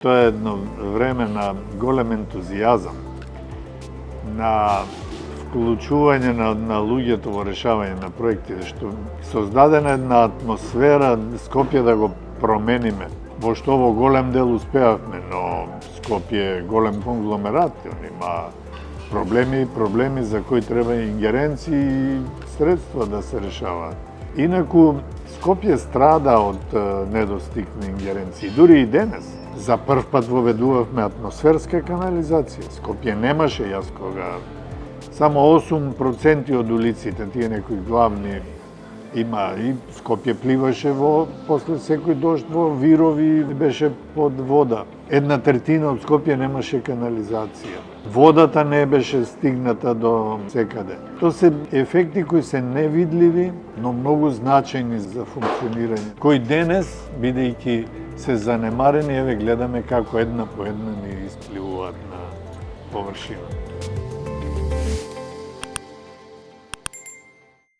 Тоа е едно време на голем ентузијазам, на вклучување на луѓето во решавање на проекти, што создадена една атмосфера Скопје да го промениме. Во што во голем дел успеавме, но Скопје е голем конгломерат, он има проблеми за кои треба ингеренции и средства да се решаваат. Инаку, Скопје страда од недостиг на ингеренции. Дури и денес, за прв пат воведувавме атмосферска канализација. Скопје немаше јас кога. Само 8% од улиците, тие некои главни, има и Скопје пливаше после секој дожд во вирови, беше под вода. 1/3 од Скопје немаше канализација. Водата не беше стигната до секаде. Тоа се ефекти кои се невидливи, но многу значајни за функционирање. Кои денес, бидејќи се занемарени, еве гледаме како една по една ни испливуваат на површина.